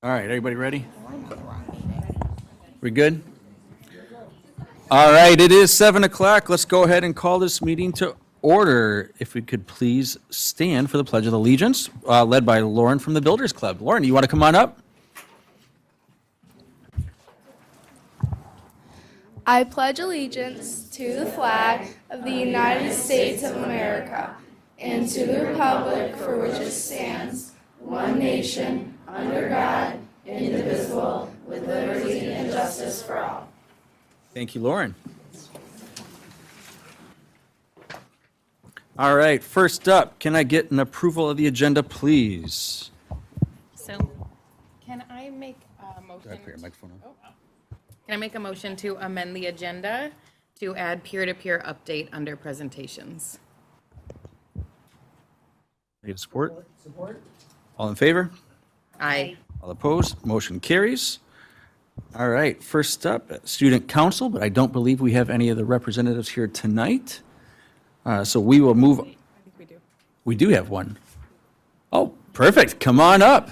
All right, everybody ready? We good? All right, it is 7 o'clock. Let's go ahead and call this meeting to order. If we could please stand for the Pledge of Allegiance, led by Lauren from the Builders Club. Lauren, you want to come on up? I pledge allegiance to the flag of the United States of America and to the republic for which it stands, one nation, under God, indivisible, with liberty and justice for all. Thank you, Lauren. All right, first up, can I get an approval of the agenda, please? So, can I make a motion? Put your microphone on. Can I make a motion to amend the agenda to add peer-to-peer update under presentations? Any support? Support. All in favor? Aye. All opposed? Motion carries. All right, first up, Student Council, but I don't believe we have any of the representatives here tonight. So we will move. I think we do. We do have one. Oh, perfect. Come on up.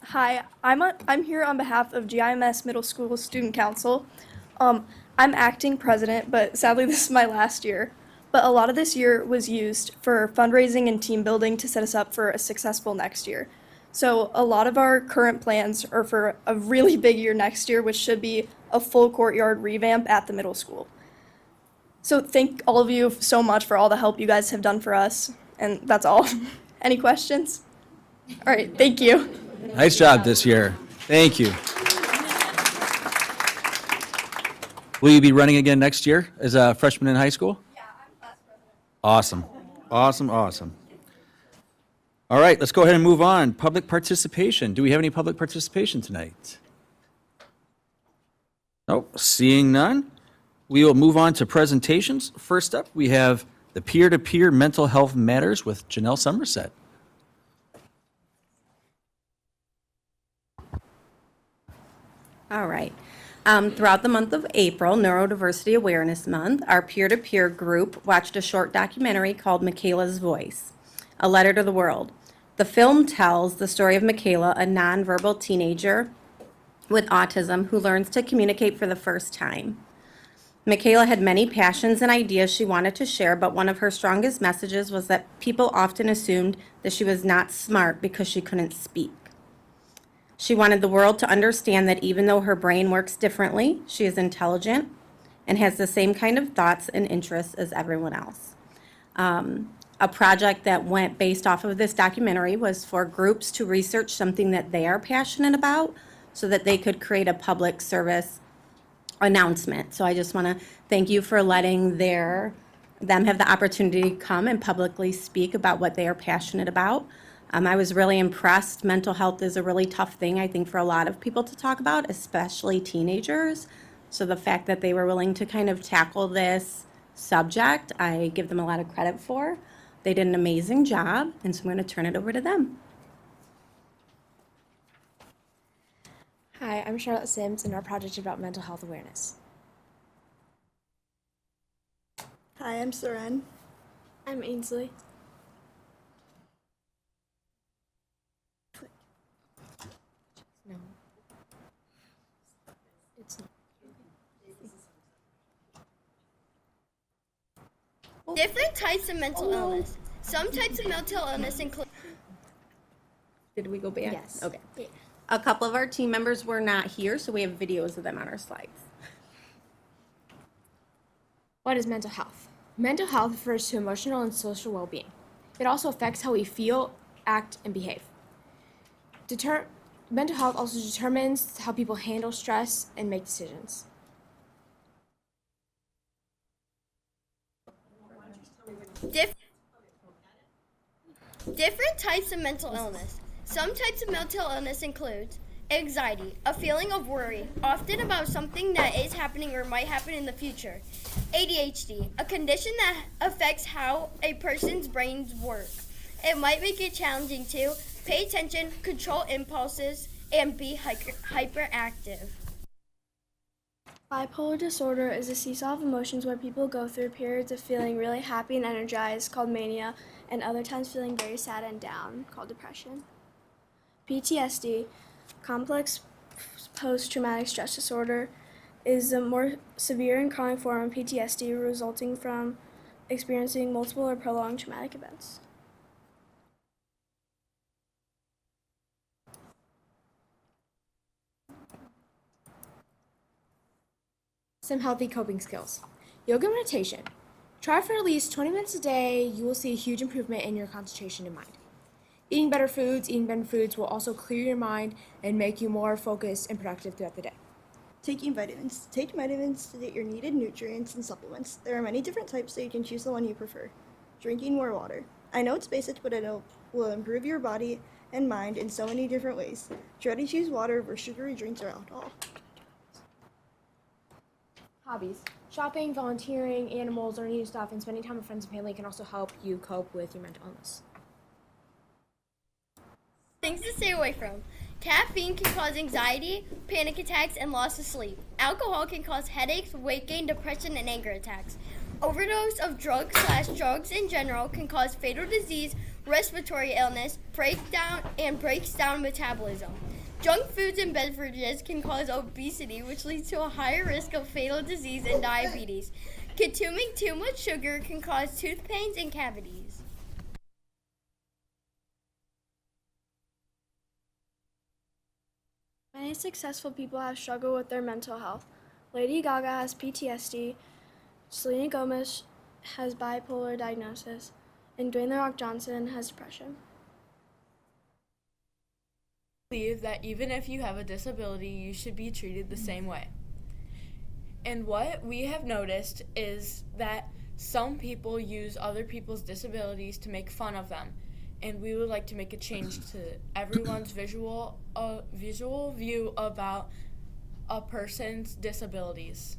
Hi, I'm here on behalf of GIMS Middle School Student Council. I'm acting president, but sadly this is my last year. But a lot of this year was used for fundraising and team building to set us up for a successful next year. So a lot of our current plans are for a really big year next year, which should be a full courtyard revamp at the middle school. So thank all of you so much for all the help you guys have done for us. And that's all. Any questions? All right, thank you. Nice job this year. Thank you. Will you be running again next year as a freshman in high school? Yeah, I'm class president. Awesome. Awesome, awesome. All right, let's go ahead and move on. Public participation. Do we have any public participation tonight? Nope, seeing none. We will move on to presentations. First up, we have the Peer-to-Peer Mental Health Matters with Janelle Somerset. All right. Throughout the month of April, Neurodiversity Awareness Month, our peer-to-peer group watched a short documentary called Michaela's Voice, A Letter to the World. The film tells the story of Michaela, a nonverbal teenager with autism who learns to communicate for the first time. Michaela had many passions and ideas she wanted to share, but one of her strongest messages was that people often assumed that she was not smart because she couldn't speak. She wanted the world to understand that even though her brain works differently, she is intelligent and has the same kind of thoughts and interests as everyone else. A project that went based off of this documentary was for groups to research something that they are passionate about so that they could create a public service announcement. So I just want to thank you for letting them have the opportunity to come and publicly speak about what they are passionate about. I was really impressed. Mental health is a really tough thing, I think, for a lot of people to talk about, especially teenagers. So the fact that they were willing to kind of tackle this subject, I give them a lot of credit for. They did an amazing job, and so I'm going to turn it over to them. Hi, I'm Charlotte Sims, and our project is about mental health awareness. Hi, I'm Seren. I'm Ainsley. No. It's not. Different types of mental illness. Some types of mental illness include. Did we go back? Yes. Okay. Yeah. A couple of our team members were not here, so we have videos of them on our slides. What is mental health? Mental health refers to emotional and social well-being. It also affects how we feel, act, and behave. Mental health also determines how people handle stress and make decisions. Different types of mental illness. Some types of mental illness include anxiety, a feeling of worry, often about something that is happening or might happen in the future. ADHD, a condition that affects how a person's brains work. It might make it challenging to pay attention, control impulses, and be hyperactive. Bipolar disorder is a seesaw of emotions where people go through periods of feeling really happy and energized, called mania, and other times feeling very sad and down, called depression. PTSD, complex post-traumatic stress disorder, is a more severe and chronic form of PTSD resulting from experiencing multiple or prolonged traumatic events. Some healthy coping skills. Yoga and meditation. Try for at least 20 minutes a day. You will see a huge improvement in your concentration and mind. Eating better foods will also clear your mind and make you more focused and productive throughout the day. Taking vitamins. Take vitamins to get your needed nutrients and supplements. There are many different types, so you can choose the one you prefer. Drinking more water. I know it's basic, but it will improve your body and mind in so many different ways. Try to choose water over sugary drinks or alcohol. Hobbies. Shopping, volunteering, animals, learning new stuff, and spending time with friends and family can also help you cope with your mental illness. Things to stay away from. Caffeine can cause anxiety, panic attacks, and loss of sleep. Alcohol can cause headaches, weight gain, depression, and anger attacks. Overdose of drugs in general can cause fatal disease, respiratory illness, breaks down metabolism. Junk foods and beverages can cause obesity, which leads to a higher risk of fatal disease and diabetes. Consuming too much sugar can cause tooth pains and cavities. Many successful people have struggled with their mental health. Lady Gaga has PTSD, Selena Gomez has bipolar diagnosis, and Dwayne The Rock Johnson has depression. Believe that even if you have a disability, you should be treated the same way. And what we have noticed is that some people use other people's disabilities to make fun of them, and we would like to make a change to everyone's visual view about a person's disabilities.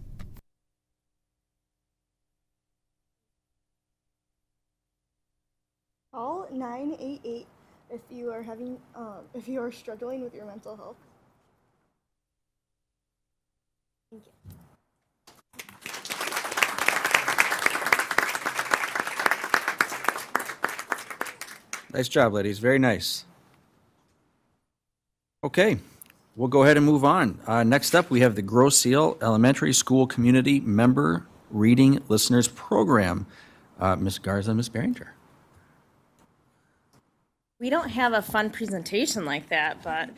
Call 988 if you are struggling with your mental health. Thank you. Nice job, ladies. Very nice. Okay, we'll go ahead and move on. Next up, we have the Grosse Ile Elementary School Community Member Reading Listeners Program. Ms. Garza, Ms. Behringer. We don't have a fun presentation like that, but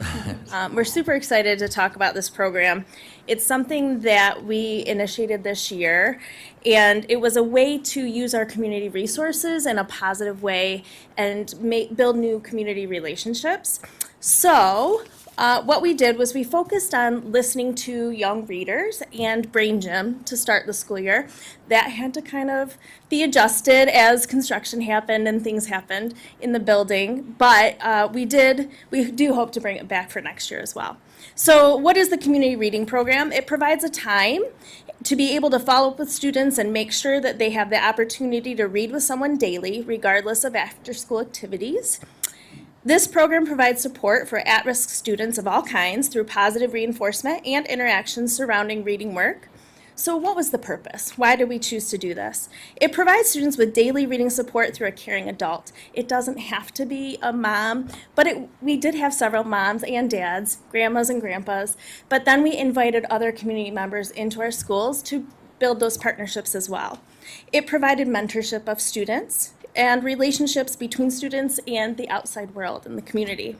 we're super excited to talk about this program. It's something that we initiated this year, and it was a way to use our community resources in a positive way and build new community relationships. So what we did was we focused on listening to young readers and Brain Gym to start the school year. That had to kind of be adjusted as construction happened and things happened in the building, but we do hope to bring it back for next year as well. So what is the community reading program? It provides a time to be able to follow up with students and make sure that they have the opportunity to read with someone daily, regardless of after-school activities. This program provides support for at-risk students of all kinds through positive reinforcement and interactions surrounding reading work. So what was the purpose? Why did we choose to do this? It provides students with daily reading support through a caring adult. It doesn't have to be a mom, but we did have several moms and dads, grandmas and grandpas, but then we invited other community members into our schools to build those partnerships as well. It provided mentorship of students and relationships between students and the outside world and the community.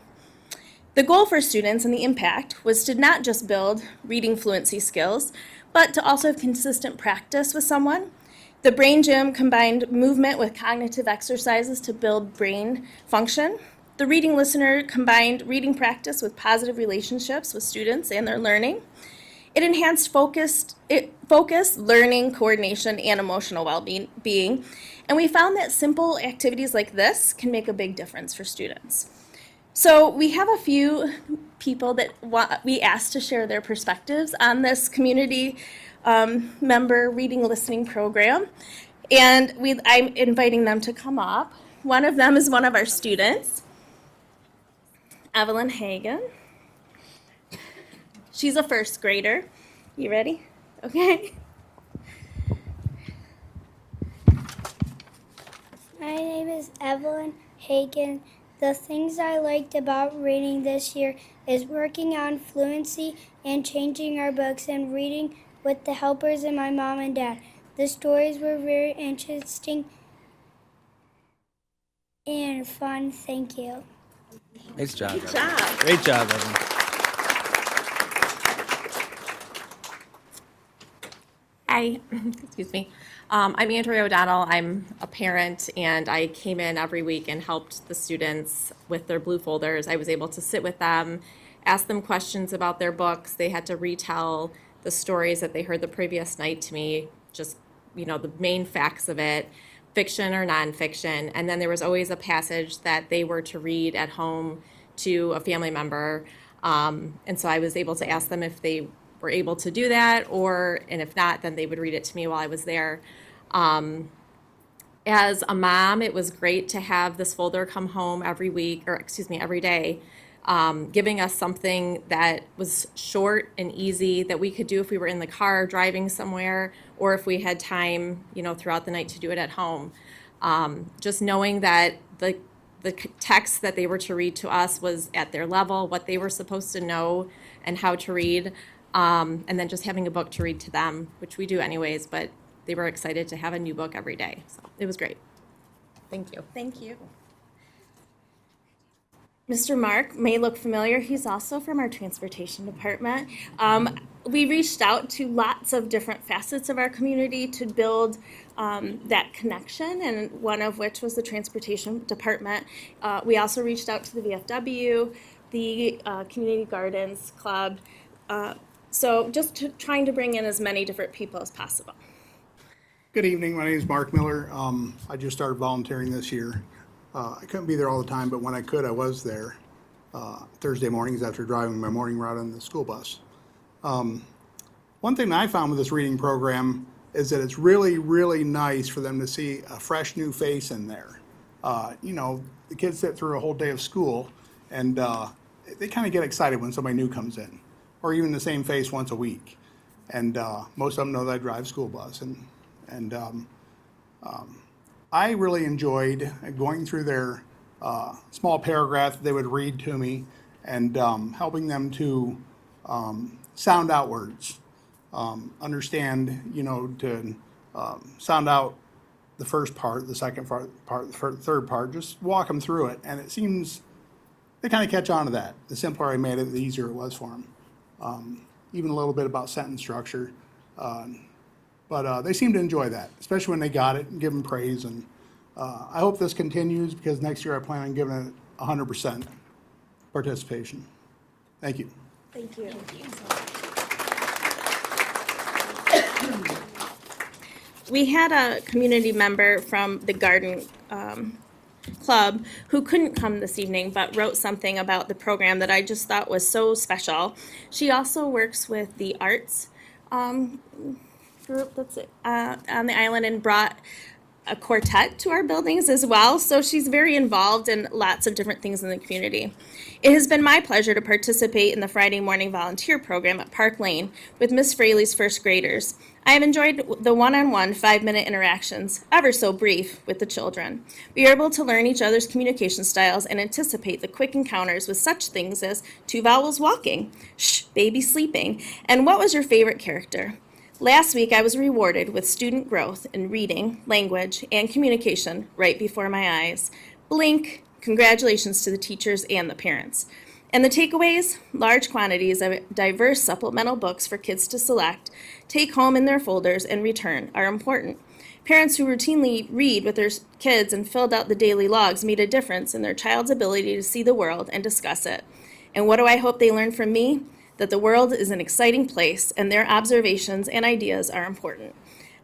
The goal for students and the impact was to not just build reading fluency skills, but to also have consistent practice with someone. The Brain Gym combined movement with cognitive exercises to build brain function. The Reading Listener combined reading practice with positive relationships with students and their learning. It enhanced focus, learning, coordination, and emotional well-being. And we found that simple activities like this can make a big difference for students. So we have a few people that we asked to share their perspectives on this community member reading listening program. And I'm inviting them to come up. One of them is one of our students, Evelyn Hagan. She's a first grader. You ready? Okay. My name is Evelyn Hagen. The things I liked about reading this year is working on fluency and changing our books and reading with the helpers and my mom and dad. The stories were very interesting and fun. Thank you. Nice job. Good job. Great job, Evan. Hi, excuse me. I'm Andrea O'Donnell. I'm a parent, and I came in every week and helped the students with their blue folders. I was able to sit with them, ask them questions about their books. They had to retell the stories that they heard the previous night to me, just, the main facts of it, fiction or nonfiction. And then there was always a passage that they were to read at home to a family member. And so I was able to ask them if they were able to do that, and if not, then they would read it to me while I was there. As a mom, it was great to have this folder come home every day, giving us something that was short and easy that we could do if we were in the car driving somewhere, or if we had time, throughout the night to do it at home. Just knowing that the text that they were to read to us was at their level, what they were supposed to know and how to read. And then just having a book to read to them, which we do anyways, but they were excited to have a new book every day. So it was great. Thank you. Thank you. Mr. Mark may look familiar. He's also from our transportation department. We reached out to lots of different facets of our community to build that connection, and one of which was the transportation department. We also reached out to the VFW, the Community Gardens Club. So just trying to bring in as many different people as possible. Good evening. My name is Mark Miller. I just started volunteering this year. I couldn't be there all the time, but when I could, I was there Thursday mornings after driving my morning route on the school bus. One thing that I found with this reading program is that it's really, really nice for them to see a fresh new face in there. The kids sit through a whole day of school, and they kind of get excited when somebody new comes in, or even the same face once a week. And most of them know that I drive school bus. And I really enjoyed going through their small paragraph that they would read to me, and helping them to sound out words, understand, to sound out the first part, the second part, the third part, just walk them through it. And it seems they kind of catch on to that. The simpler I made it, the easier it was for them. Even a little bit about sentence structure. But they seem to enjoy that, especially when they got it and give them praise. And I hope this continues, because next year I plan on giving it 100% participation. Thank you. Thank you. We had a community member from the Garden Club who couldn't come this evening, but wrote something about the program that I just thought was so special. She also works with the arts group that's on the island, and brought a quartet to our buildings as well. So she's very involved in lots of different things in the community. It has been my pleasure to participate in the Friday morning volunteer program at Park Lane with Miss Fraley's first graders. I have enjoyed the one-on-one 5-minute interactions, ever so brief, with the children. We are able to learn each other's communication styles and anticipate the quick encounters with such things as 2 vowels walking, shh, baby sleeping, and what was your favorite character? Last week, I was rewarded with student growth in reading, language, and communication right before my eyes. Blink. Congratulations to the teachers and the parents. And the takeaways? Large quantities of diverse supplemental books for kids to select, take home in their folders, and return are important. Parents who routinely read with their kids and filled out the daily logs made a difference in their child's ability to see the world and discuss it. And what do I hope they learn from me? That the world is an exciting place and their observations and ideas are important.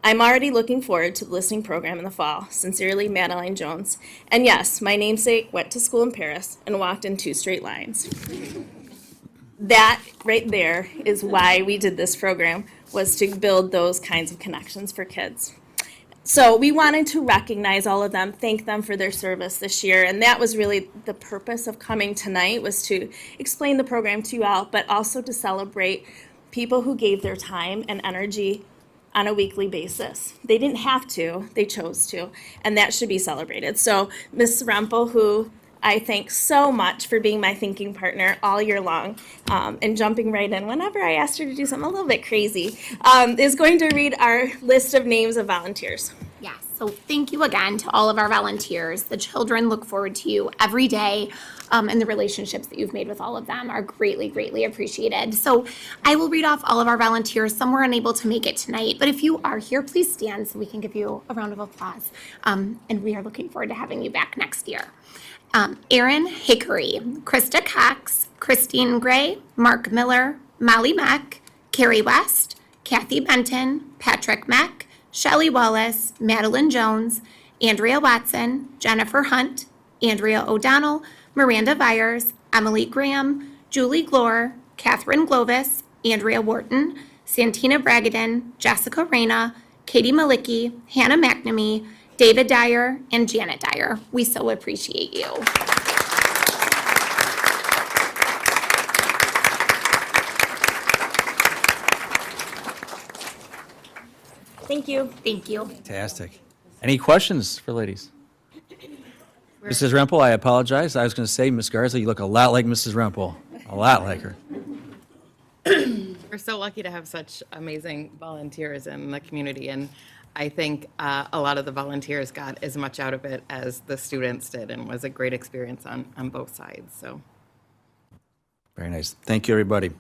I'm already looking forward to the listening program in the fall. Sincerely, Madeline Jones. And yes, my namesake went to school in Paris and walked in 2 straight lines. That right there is why we did this program, was to build those kinds of connections for kids. So we wanted to recognize all of them, thank them for their service this year, and that was really the purpose of coming tonight, was to explain the program to you all, but also to celebrate people who gave their time and energy on a weekly basis. They didn't have to, they chose to, and that should be celebrated. So Ms. Rempel, who I thank so much for being my thinking partner all year long and jumping right in whenever I asked her to do something a little bit crazy, is going to read our list of names of volunteers. Yes, so thank you again to all of our volunteers. The children look forward to you every day, and the relationships that you've made with all of them are greatly, greatly appreciated. So I will read off all of our volunteers. Some were unable to make it tonight, but if you are here, please stand so we can give you a round of applause. And we are looking forward to having you back next year. Erin Hickory, Krista Cox, Christine Gray, Mark Miller, Molly Mack, Carrie West, Kathy Benton, Patrick Mack, Shelley Wallace, Madeline Jones, Andrea Watson, Jennifer Hunt, Andrea O'Donnell, Miranda Byers, Emily Graham, Julie Glore, Catherine Glovis, Andrea Wharton, Santina Bragadin, Jessica Reyna, Katie Malicki, Hannah McNamee, David Dyer, and Janet Dyer. We so appreciate you. Thank you. Thank you. Fantastic. Any questions for ladies? Mrs. Rempel, I apologize. I was going to say, Miss Garza, you look a lot like Mrs. Rempel. A lot like her. We're so lucky to have such amazing volunteers in the community, and I think a lot of the volunteers got as much out of it as the students did, and was a great experience on both sides. So, Very nice. Thank you, everybody.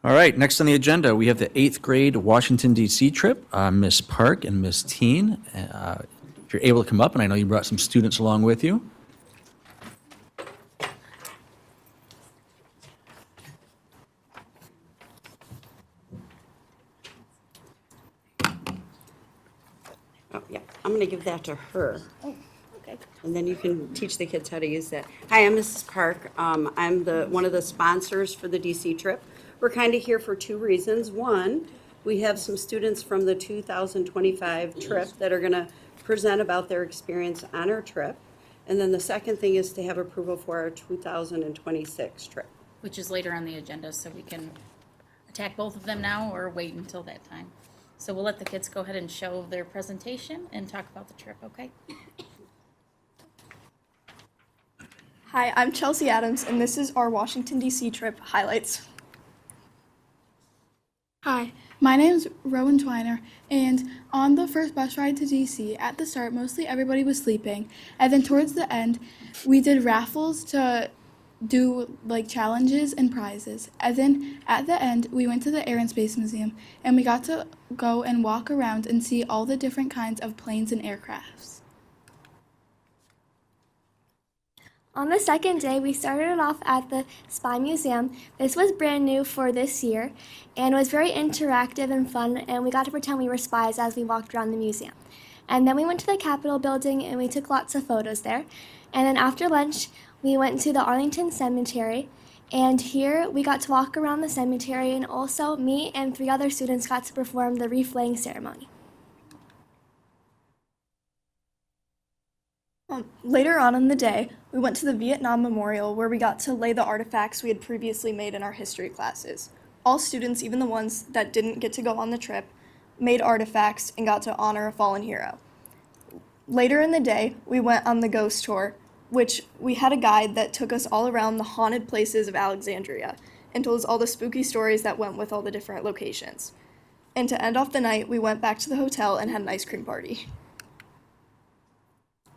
All right, next on the agenda, we have the 8th grade Washington, D.C. trip. Miss Park and Miss Teen, if you're able to come up, and I know you brought some students along with you. Oh, yeah, I'm going to give that to her. Oh, okay. And then you can teach the kids how to use that. Hi, I'm Mrs. Park. I'm one of the sponsors for the DC trip. We're kind of here for two reasons. One, we have some students from the 2025 trip that are going to present about their experience on our trip. And then the second thing is to have approval for our 2026 trip. Which is later on the agenda, so we can attack both of them now or wait until that time. So we'll let the kids go ahead and show their presentation and talk about the trip, okay? Hi, I'm Chelsea Adams, and this is our Washington, D.C. trip highlights. Hi, my name's Rowan Twiner, and on the first bus ride to DC, at the start, mostly everybody was sleeping, and then towards the end, we did raffles to do like challenges and prizes. And then at the end, we went to the Air and Space Museum, and we got to go and walk around and see all the different kinds of planes and aircrafts. On the second day, we started off at the Spy Museum. This was brand new for this year and was very interactive and fun, and we got to pretend we were spies as we walked around the museum. And then we went to the Capitol building and we took lots of photos there. And then after lunch, we went to the Arlington Cemetery, and here we got to walk around the cemetery, and also me and 3 other students got to perform the wreath-laying ceremony. Later on in the day, we went to the Vietnam Memorial where we got to lay the artifacts we had previously made in our history classes. All students, even the ones that didn't get to go on the trip, made artifacts and got to honor a fallen hero. Later in the day, we went on the ghost tour, which we had a guide that took us all around the haunted places of Alexandria and told us all the spooky stories that went with all the different locations. And to end off the night, we went back to the hotel and had an ice cream party.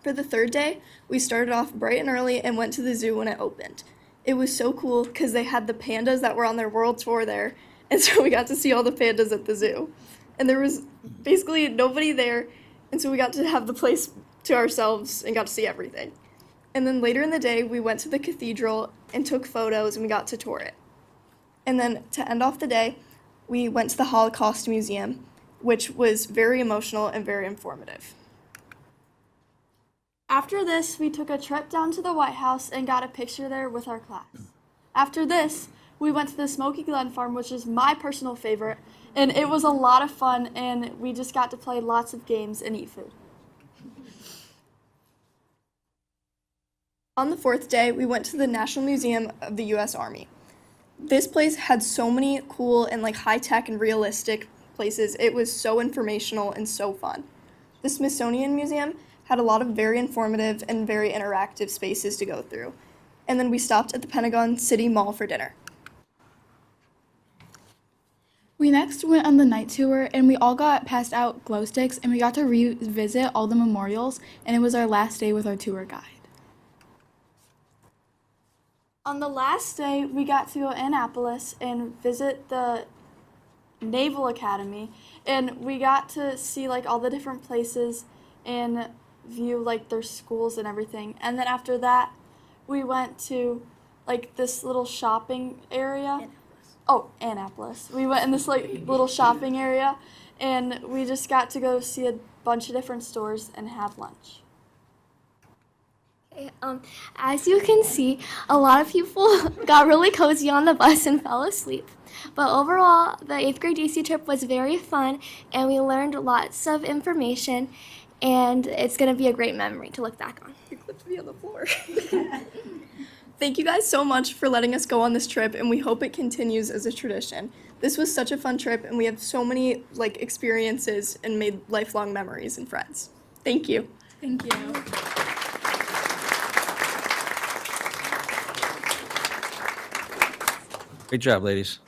For the third day, we started off bright and early and went to the zoo when it opened. It was so cool because they had the pandas that were on their world tour there, and so we got to see all the pandas at the zoo. And there was basically nobody there, and so we got to have the place to ourselves and got to see everything. And then later in the day, we went to the cathedral and took photos and we got to tour it. And then to end off the day, we went to the Holocaust Museum, which was very emotional and very informative. After this, we took a trip down to the White House and got a picture there with our class. After this, we went to the Smoky Glen Farm, which is my personal favorite, and it was a lot of fun, and we just got to play lots of games and eat food. On the fourth day, we went to the National Museum of the U.S. Army. This place had so many cool and like high tech and realistic places. It was so informational and so fun. The Smithsonian Museum had a lot of very informative and very interactive spaces to go through. And then we stopped at the Pentagon City Mall for dinner. We next went on the night tour and we all got passed out glow sticks and we got to revisit all the memorials, and it was our last day with our tour guide. On the last day, we got to go to Annapolis and visit the Naval Academy, and we got to see like all the different places and view like their schools and everything. And then after that, we went to like this little shopping area. Annapolis. We went in this like little shopping area, and we just got to go see a bunch of different stores and have lunch. As you can see, a lot of people got really cozy on the bus and fell asleep. But overall, the 8th grade DC trip was very fun, and we learned lots of information, and it's going to be a great memory to look back on. You clipped me on the floor. Thank you guys so much for letting us go on this trip, and we hope it continues as a tradition. This was such a fun trip, and we have so many like experiences and made lifelong memories and friends. Thank you. Thank you. Great job, ladies.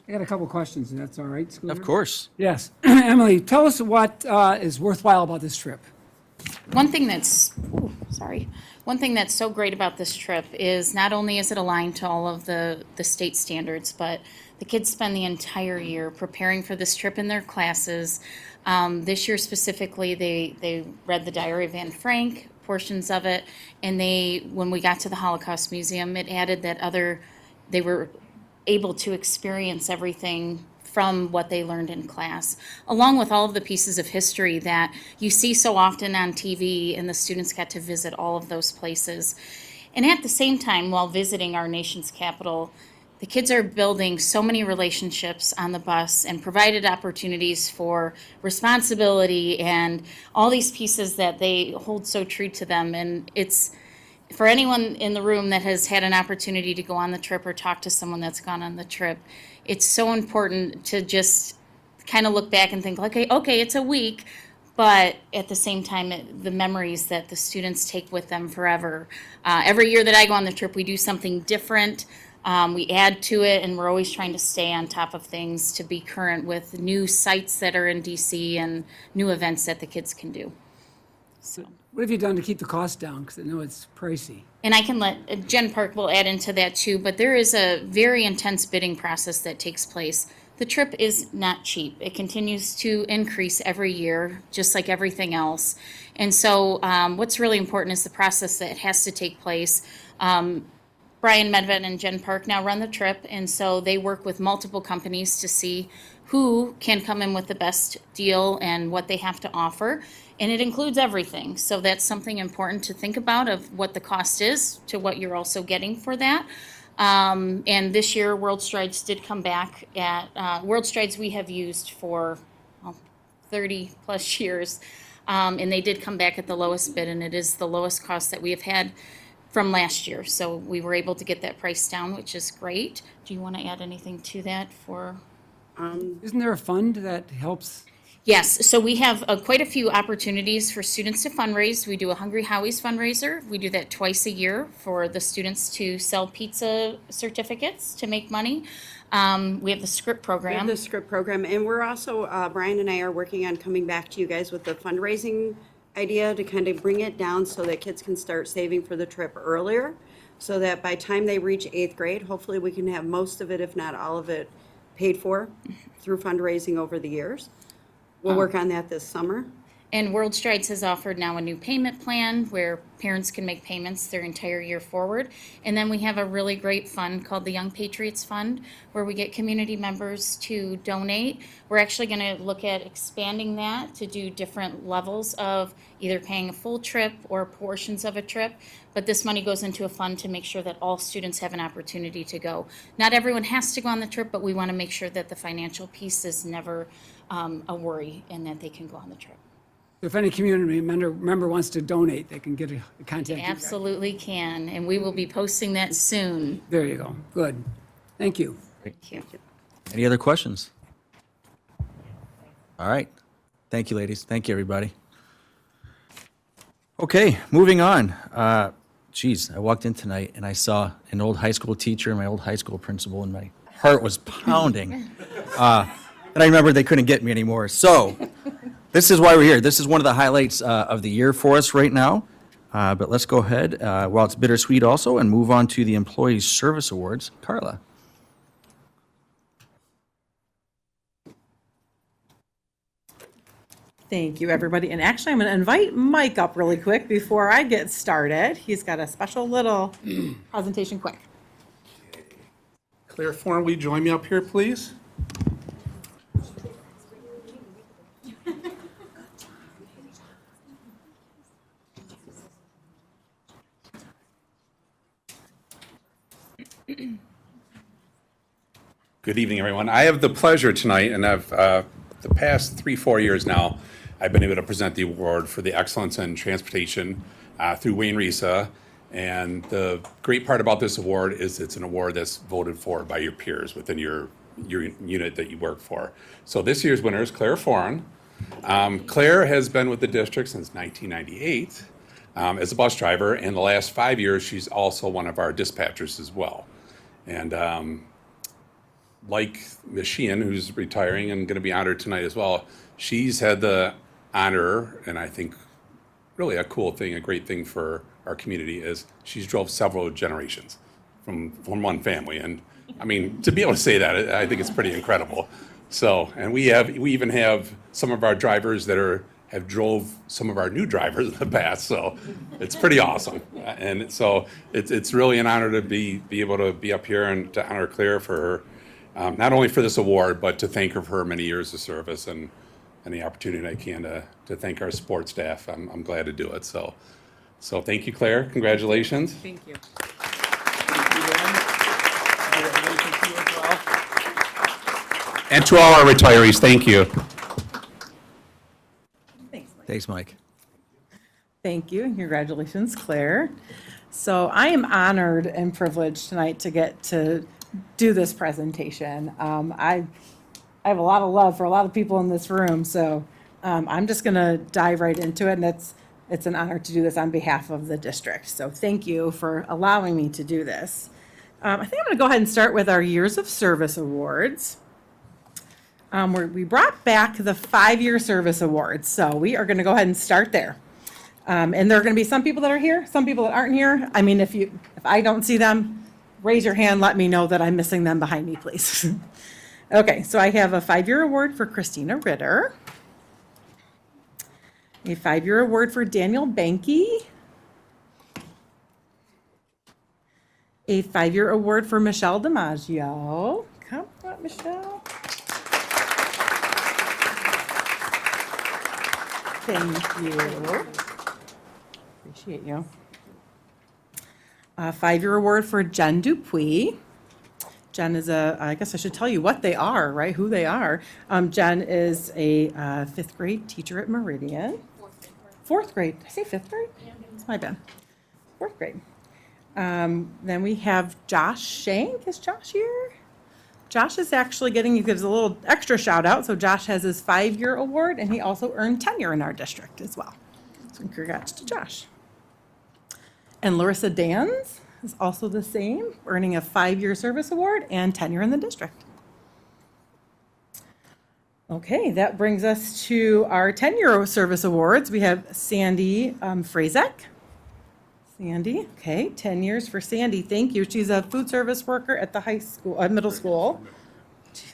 I got a couple questions, if that's all right, Schooler? Of course. Yes. Emily, tell us what is worthwhile about this trip. One thing that's so great about this trip is not only is it aligned to all of the state standards, but the kids spend the entire year preparing for this trip in their classes. This year specifically, they read the Diary of Anne Frank, portions of it, and when we got to the Holocaust Museum, it added that they were able to experience everything from what they learned in class, along with all of the pieces of history that you see so often on TV, and the students got to visit all of those places. And at the same time, while visiting our nation's capital, the kids are building so many relationships on the bus and provided opportunities for responsibility and all these pieces that they hold so true to them. And it's, for anyone in the room that has had an opportunity to go on the trip or talk to someone that's gone on the trip, it's so important to just kind of look back and think, okay, it's a week, but at the same time, the memories that the students take with them forever. Every year that I go on the trip, we do something different. We add to it, and we're always trying to stay on top of things to be current with new sites that are in DC and new events that the kids can do. So. What have you done to keep the cost down? Because I know it's pricey. And I can let Jen Park will add into that too, but there is a very intense bidding process that takes place. The trip is not cheap. It continues to increase every year, just like everything else. And so what's really important is the process that has to take place. Brian Medved and Jen Park now run the trip, and so they work with multiple companies to see who can come in with the best deal and what they have to offer. And it includes everything. So that's something important to think about, of what the cost is to what you're also getting for that. And this year, World Strides did come back at, World Strides we have used for 30 plus years. And they did come back at the lowest bid, and it is the lowest cost that we have had from last year. So we were able to get that price down, which is great. Do you want to add anything to that for? Isn't there a fund that helps? Yes, so we have quite a few opportunities for students to fundraise. We do a Hungry Howie's fundraiser. We do that twice a year for the students to sell pizza certificates to make money. We have the SCRIPT program. We have the SCRIPT program, and we're also, Brian and I are working on coming back to you guys with the fundraising idea to kind of bring it down so that kids can start saving for the trip earlier, so that by the time they reach 8th grade, hopefully we can have most of it, if not all of it, paid for through fundraising over the years. We'll work on that this summer. And World Strides has offered now a new payment plan where parents can make payments their entire year forward. And then we have a really great fund called the Young Patriots Fund, where we get community members to donate. We're actually going to look at expanding that to do different levels of either paying a full trip or portions of a trip. But this money goes into a fund to make sure that all students have an opportunity to go. Not everyone has to go on the trip, but we want to make sure that the financial piece is never a worry and that they can go on the trip. If any community member wants to donate, they can get a contact. Absolutely can, and we will be posting that soon. There you go. Good. Thank you. Any other questions? All right. Thank you, ladies. Thank you, everybody. Okay, moving on. Geez, I walked in tonight and I saw an old high school teacher, my old high school principal, and my heart was pounding. And I remembered they couldn't get me anymore. So this is why we're here. This is one of the highlights of the year for us right now. But let's go ahead, while it's bittersweet also, and move on to the Employee Service Awards. Carla. Thank you, everybody. And actually, I'm going to invite Mike up really quick before I get started. He's got a special little presentation quick. Claire Foran, will you join me up here, please? Good evening, everyone. I have the pleasure tonight, and I've the past 3-4 years now, I've been able to present the award for the excellence in transportation through Wayne Risa. And the great part about this award is it's an award that's voted for by your peers within your unit that you work for. So this year's winner is Claire Foran. Claire has been with the district since 1998 as a bus driver. And the last 5 years, she's also one of our dispatchers as well. And like Ms. Sheehan, who's retiring and going to be honored tonight as well, she's had the honor, and I think really a cool thing, a great thing for our community, is she's drove several generations from one family. And I mean, to be able to say that, I think it's pretty incredible. So, and we even have some of our drivers that have drove some of our new drivers in the past. So it's pretty awesome. And so it's really an honor to be able to be up here and to honor Claire for her, not only for this award, but to thank her for her many years of service and the opportunity I can to thank our support staff. I'm glad to do it. So thank you, Claire. Congratulations. Thank you. And to all our retirees, thank you. Thanks, Mike. Thank you, and congratulations, Claire. So I am honored and privileged tonight to get to do this presentation. I have a lot of love for a lot of people in this room, so I'm just going to dive right into it, and it's an honor to do this on behalf of the district. So thank you for allowing me to do this. I think I'm going to go ahead and start with our Years of Service Awards. We brought back the 5-year service awards, so we are going to go ahead and start there. And there are going to be some people that are here, some people that aren't here. I mean, if I don't see them, raise your hand, let me know that I'm missing them behind me, please. Okay, so I have a 5-year award for Christina Ritter, a 5-year award for Daniel Banky, a 5-year award for Michelle DiMaggio. Come on, Michelle. Thank you. Appreciate you. A 5-year award for Jen Dupuis. Jen is I guess I should tell you what they are, right? Who they are. Jen is a 5th grade teacher at Meridian. 4th grade. Did I say 5th grade? It's my bad. 4th grade. Then we have Josh Shank. Is Josh here? Josh is actually gives a little extra shout out. So Josh has his 5-year award, and he also earned tenure in our district as well. So congrats to Josh. And Larissa Dans is also the same, earning a 5-year service award and tenure in the district. Okay, that brings us to our 10-year service awards. We have Sandy Frazek. Sandy, okay, 10 years for Sandy. Thank you. She's a food service worker at the middle school.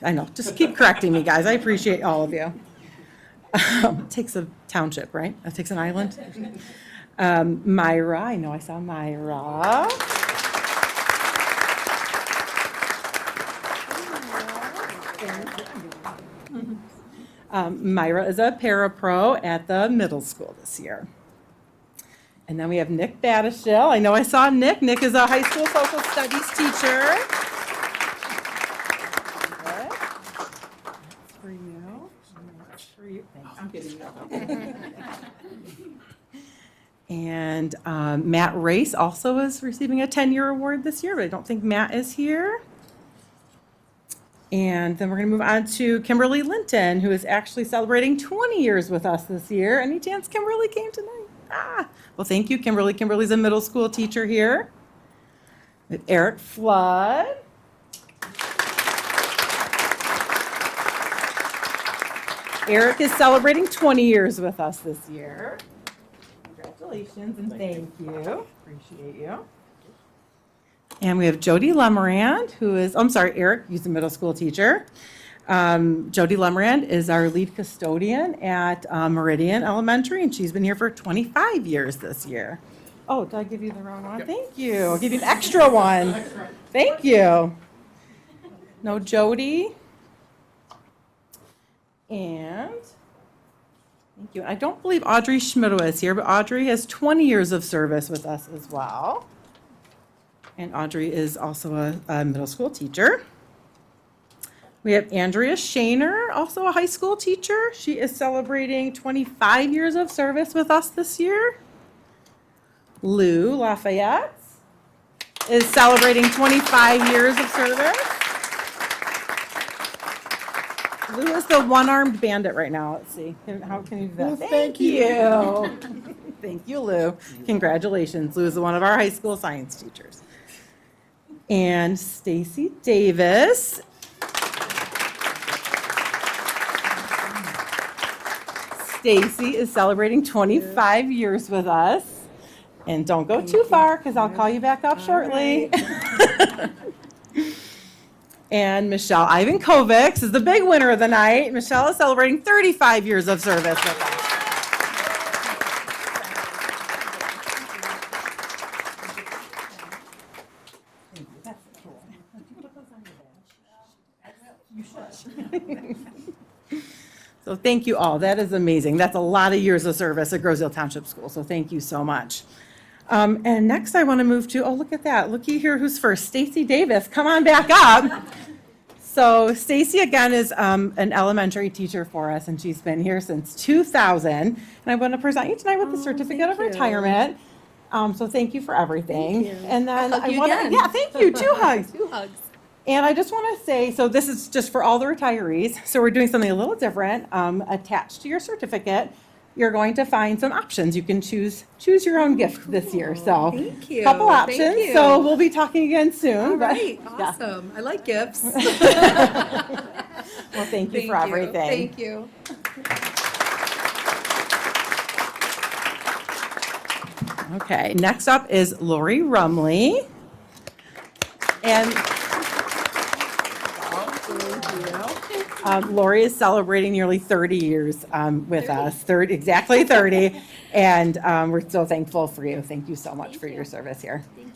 I know, just keep correcting me, guys. I appreciate all of you. It takes a township, right? It takes an island. Myra, I know I saw Myra. Myra is a parapro at the middle school this year. And then we have Nick Batishil. I know I saw Nick. Nick is a high school social studies teacher. That's for you. That's for you. Thanks. I'm kidding you. And Matt Race also is receiving a 10-year award this year, but I don't think Matt is here. And then we're going to move on to Kimberly Linton, who is actually celebrating 20 years with us this year. Any chance Kimberly came tonight? Well, thank you, Kimberly. Kimberly's a middle school teacher here. With Eric Flood. Eric is celebrating 20 years with us this year. Congratulations and thank you. Appreciate you. And we have Jody Lemerand, who is, I'm sorry, Eric, he's a middle school teacher. Jody Lemerand is our lead custodian at Meridian Elementary, and she's been here for 25 years this year. Oh, did I give you the wrong one? Thank you. I'll give you an extra one. Thank you. No, Jody. And thank you. I don't believe Audrey Schmidt is here, but Audrey has 20 years of service with us as well. And Audrey is also a middle school teacher. We have Andrea Shaner, also a high school teacher. She is celebrating 25 years of service with us this year. Lou Lafayette is celebrating 25 years of service. Lou is the one-armed bandit right now. Let's see. How can you do that? Well, thank you. Thank you, Lou. Congratulations. Lou is one of our high school science teachers. And Stacy Davis. Stacy is celebrating 25 years with us. And don't go too far because I'll call you back up shortly. And Michelle Ivankovics is the big winner of the night. Michelle is celebrating 35 years of service with us. So thank you all. That is amazing. That's a lot of years of service at Groseal Township School. So thank you so much. And next I want to move to, oh, look at that. Looky here who's first. Stacy Davis, come on back up. So Stacy, again, is an elementary teacher for us, and she's been here since 2000. And I want to present you tonight with the certificate of retirement. So thank you for everything. And then I want to, yeah, thank you. 2 hugs. 2 hugs. And I just want to say, so this is just for all the retirees. So we're doing something a little different. Attached to your certificate, you're going to find some options. You can choose your own gift this year. So Thank you. couple Thank options. you. So we'll be talking again soon. All but- right, yeah. awesome. I like gifts. Well, thank you for everything. Thank you. Okay, next up is Lori Rumley. And Lori is celebrating nearly 30 years with us, exactly 30. And we're so thankful for you. Thank you so much for your service here. Thank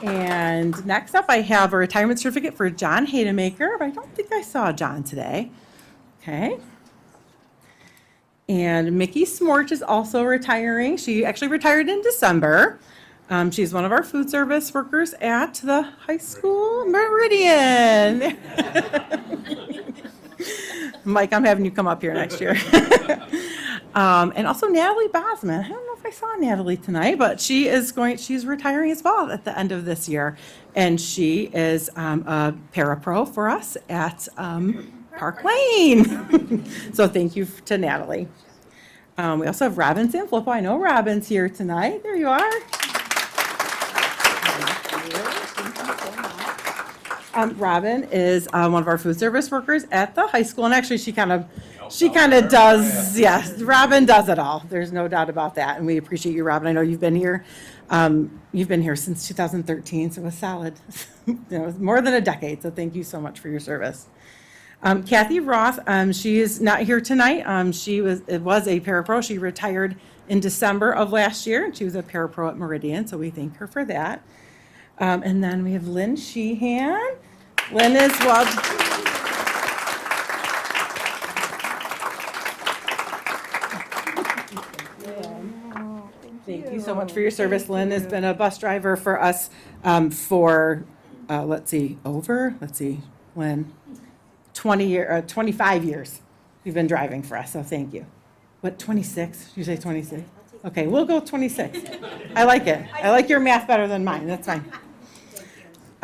you. And next up, I have a retirement certificate for John Hademaker, but I don't think I saw John today. Okay. And Mickey Smorch is also retiring. She actually retired in December. She's one of our food service workers at the high school Meridian. Mike, I'm having you come up here next year. And also Natalie Bosman. I don't know if I saw Natalie tonight, but she's retiring as well at the end of this year. And she is a parapro for us at Park Lane. So thank you to Natalie. We also have Robin Sanfilippo. I know Robin's here tonight. There you are. Robin is one of our food service workers at the high school, and actually she kind of does, yes, Robin does it all. There's no doubt about that, and we appreciate you, Robin. I know you've been here since 2013, so a solid, more than a decade, so thank you so much for your service. Kathy Roth, she is not here tonight. She was a parapro. She retired in December of last year, and she was a parapro at Meridian, so we thank her for that. And then we have Lynn Sheehan. Lynn is Thank you so much for your service. Lynn has been a bus driver for us for, Lynn, 25 years you've been driving for us, so thank you. What, 26? You say 26? Okay, we'll go 26. I like it. I like your math better than mine. That's fine.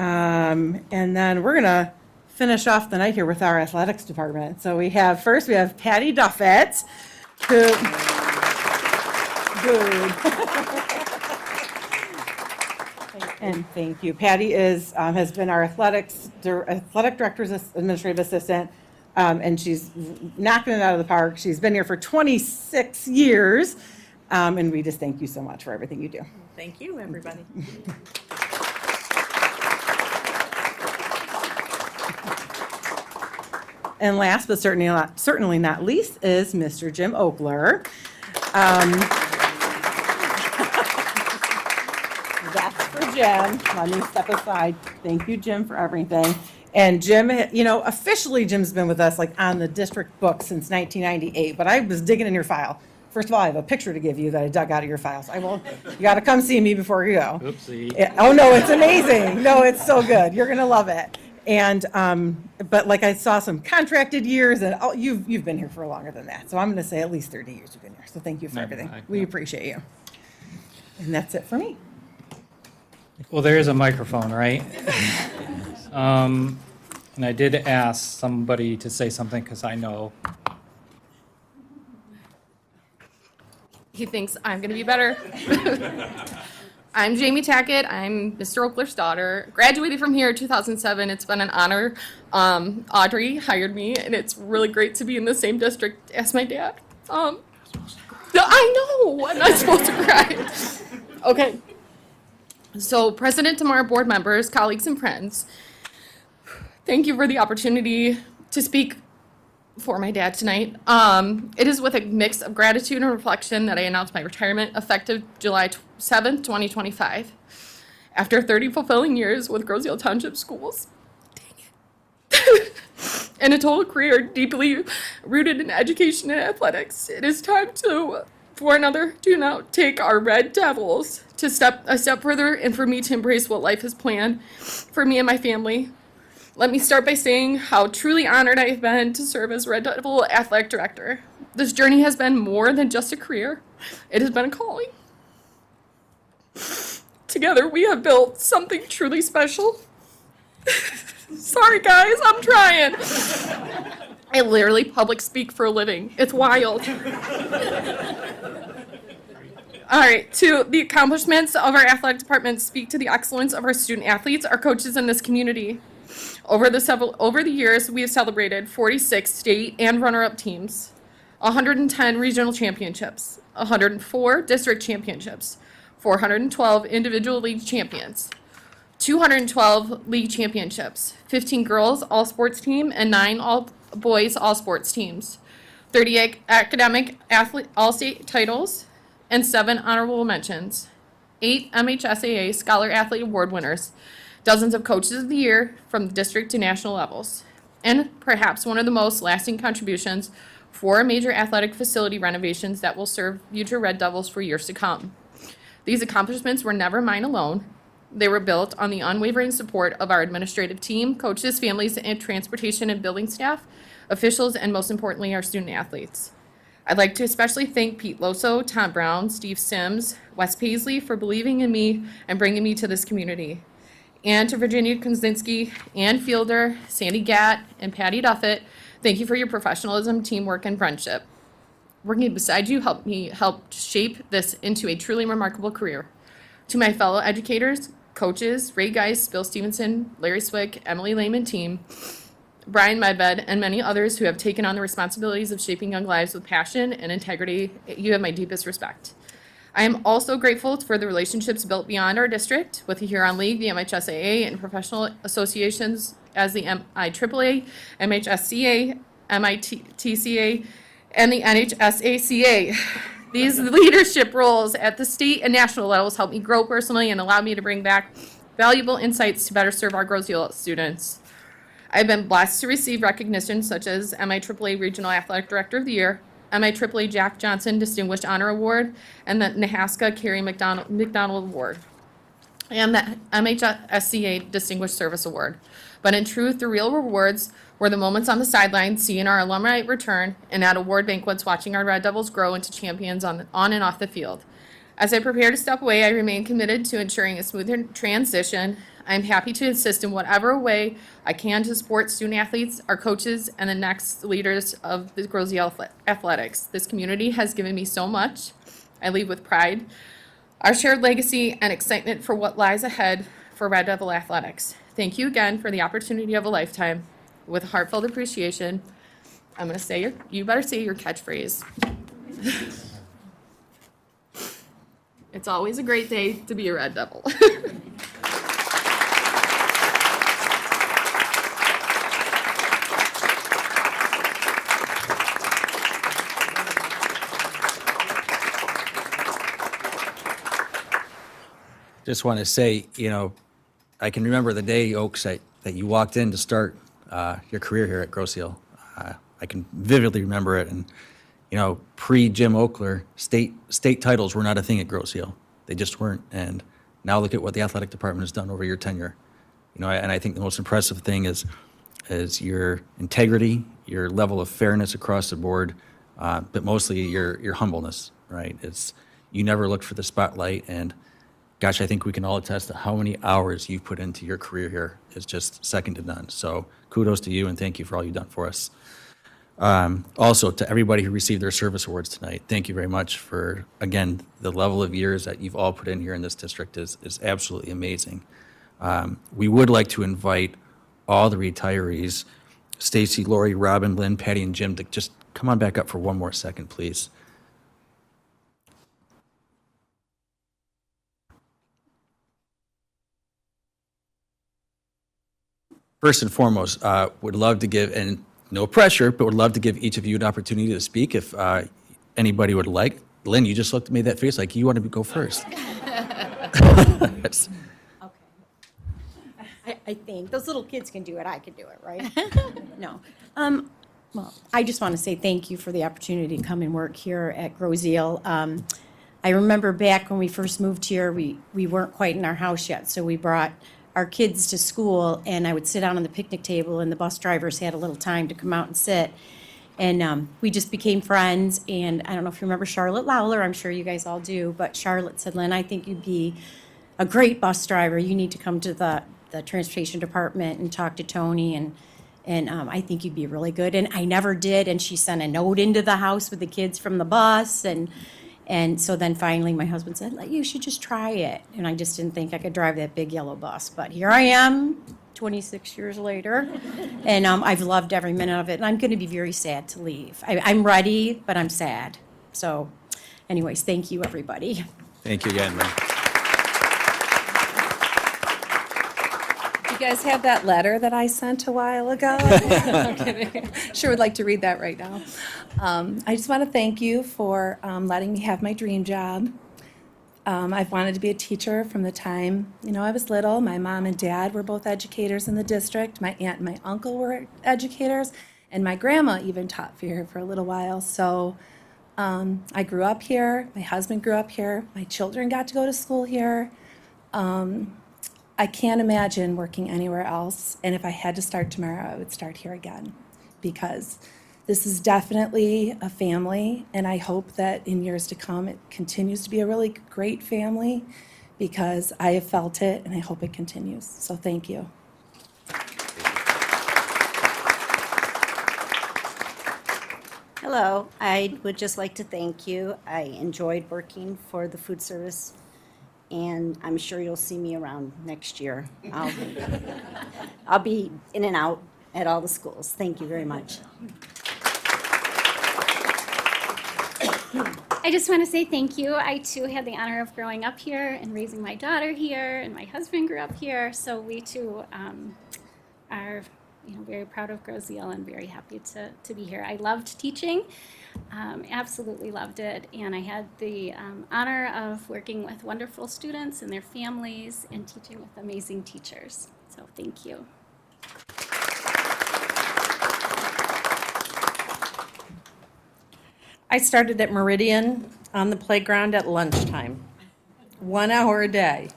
And then we're gonna finish off the night here with our athletics department. So we have Patty Duffett, who, good. And thank you. Patty has been our athletic director's administrative assistant, and she's knocking it out of the park. She's been here for 26 years, and we just thank you so much for everything you do. Thank you, everybody. And last but certainly not least is Mr. Jim Oakler. That's for Jim. Let me step aside. Thank you, Jim, for everything. And Jim, officially Jim's been with us like on the district book since 1998, but I was digging in your file. First of all, I have a picture to give you that I dug out of your files. You got to come see me before you go. Oopsie. Oh, no, it's amazing. No, it's so good. You're going to love it. And, but like I saw some contracted years and you've been here for longer than that. So I'm going to say at least 30 years you've been here. So thank you for everything. We appreciate you. And that's it for me. Well, there is a microphone, right? And I did ask somebody to say something because I know. He thinks I'm going to be better. I'm Jamie Tackett. I'm Mr. Oakler's daughter. Graduated from here in 2007. It's been an honor. Audrey hired me, and it's really great to be in the same district as my dad. I know. I'm not supposed to cry. Okay. So, President Tamar, board members, colleagues, and friends, thank you for the opportunity to speak for my dad tonight. It is with a mix of gratitude and reflection that I announce my retirement effective July 7th, 2025. After 30 fulfilling years with Groseal Township Schools, and a total career deeply rooted in education and athletics, it is time to now take our Red Devils to a step further and for me to embrace what life has planned for me and my family. Let me start by saying how truly honored I have been to serve as Red Devil Athletic Director. This journey has been more than just a career. It has been a calling. Together, we have built something truly special. Sorry, guys, I'm trying. I literally public speak for a living. It's wild. All right, the accomplishments of our athletic department speak to the excellence of our student athletes, our coaches in this community. Over the years, we have celebrated 46 state and runner-up teams, 110 regional championships, 104 district championships, 412 individual league champions, 212 league championships, 15 girls all-sports team, and 9 all-boys all-sports teams, 30 academic athlete all-state titles, and 7 honorable mentions, 8 MHSAA Scholar Athlete Award winners, dozens of coaches of the year from the district to national levels, and perhaps one of the most lasting contributions, 4 major athletic facility renovations that will serve future Red Devils for years to come. These accomplishments were never mine alone. They were built on the unwavering support of our administrative team, coaches, families, and transportation and building staff, officials, and most importantly, our student athletes. I'd like to especially thank Pete Loso, Tom Brown, Steve Sims, Wes Paisley for believing in me and bringing me to this community. And to Virginia Kozinski, Ann Fielder, Sandy Gatt, and Patty Duffett, thank you for your professionalism, teamwork, and friendship. Working beside you helped shape this into a truly remarkable career. To my fellow educators, coaches, Ray Geis, Bill Stevenson, Larry Swick, Emily Lehman team, Brian Medved, and many others who have taken on the responsibilities of shaping young lives with passion and integrity, you have my deepest respect. I am also grateful for the relationships built beyond our district with the Huron League, the MHSAA, and professional associations as the MIAAA, MHSCA, MITCA, and the NHSACA. These leadership roles at the state and national levels help me grow personally and allow me to bring back valuable insights to better serve our Groseal students. I've been blessed to receive recognition such as MIAAA Regional Athletic Director of the Year, MIAAA Jack Johnson Distinguished Honor Award, and the Nehaska Carrie McDonald Award, and the MHSCA Distinguished Service Award. But in truth, the real rewards were the moments on the sidelines, seeing our alumni return, and at award banquets, watching our Red Devils grow into champions on and off the field. As I prepare to step away, I remain committed to ensuring a smoother transition. I'm happy to assist in whatever way I can to support student athletes, our coaches, and the next leaders of the Grosse Ile Athletics. This community has given me so much. I leave with pride, our shared legacy, and excitement for what lies ahead for Red Devil Athletics. Thank you again for the opportunity of a lifetime. With heartfelt appreciation, I'm going to say you better say your catchphrase. It's always a great day to be a Red Devil. Just want to say, I can remember the day, Oaks, that you walked in to start your career here at Grosse Ile. I can vividly remember it. And, pre-Jim Oakler, state titles were not a thing at Grosse Ile. They just weren't. And now look at what the athletic department has done over your tenure. And I think the most impressive thing is your integrity, your level of fairness across the board, but mostly your humbleness, right? You never looked for the spotlight, and gosh, I think we can all attest to how many hours you've put into your career here is just second to none. So kudos to you, and thank you for all you've done for us. Also, to everybody who received their service awards tonight, thank you very much for, again, the level of years that you've all put in here in this district is absolutely amazing. We would like to invite all the retirees, Stacy, Lori, Robin, Lynn, Patty, and Jim, to just come on back up for one more second, please. First and foremost, would love to give, and no pressure, but would love to give each of you an opportunity to speak if anybody would like. Lynn, you just looked at me that face like you wanted to go first. I think those little kids can do it. I can do it, right? No. Well, I just want to say thank you for the opportunity to come and work here at Grosse Ile. I remember back when we first moved here, we weren't quite in our house yet, so we brought our kids to school, and I would sit down on the picnic table, and the bus drivers had a little time to come out and sit. And we just became friends, and I don't know if you remember Charlotte Lawler, I'm sure you guys all do, but Charlotte said, Lynn, I think you'd be a great bus driver. You need to come to the transportation department and talk to Tony, and I think you'd be really good. And I never did, and she sent a note into the house with the kids from the bus, and so then finally my husband said, you should just try it. And I just didn't think I could drive that big yellow bus. But here I am, 26 years later, and I've loved every minute of it. And I'm going to be very sad to leave. I'm ready, but I'm sad. So anyways, thank you, everybody. Thank you again, Lynn. You guys have that letter that I sent a while ago? I'm kidding. Sure would like to read that right now. I just want to thank you for letting me have my dream job. I've wanted to be a teacher from the time, I was little. My mom and dad were both educators in the district. My aunt and my uncle were educators, and my grandma even taught here for a little while. So I grew up here. My husband grew up here. My children got to go to school here. I can't imagine working anywhere else, and if I had to start tomorrow, I would start here again, because this is definitely a family, and I hope that in years to come it continues to be a really great family, because I have felt it, and I hope it continues. So thank you. Hello, I would just like to thank you. I enjoyed working for the food service, and I'm sure you'll see me around next year. I'll be in and out at all the schools. Thank you very much. I just want to say thank you. I too had the honor of growing up here and raising my daughter here, and my husband grew up here. So we too are, very proud of Grosse Ile and very happy to be here. I loved teaching, absolutely loved it, and I had the honor of working with wonderful students and their families and teaching with amazing teachers. So thank you. I started at Meridian on the playground at lunchtime, 1 hour a day.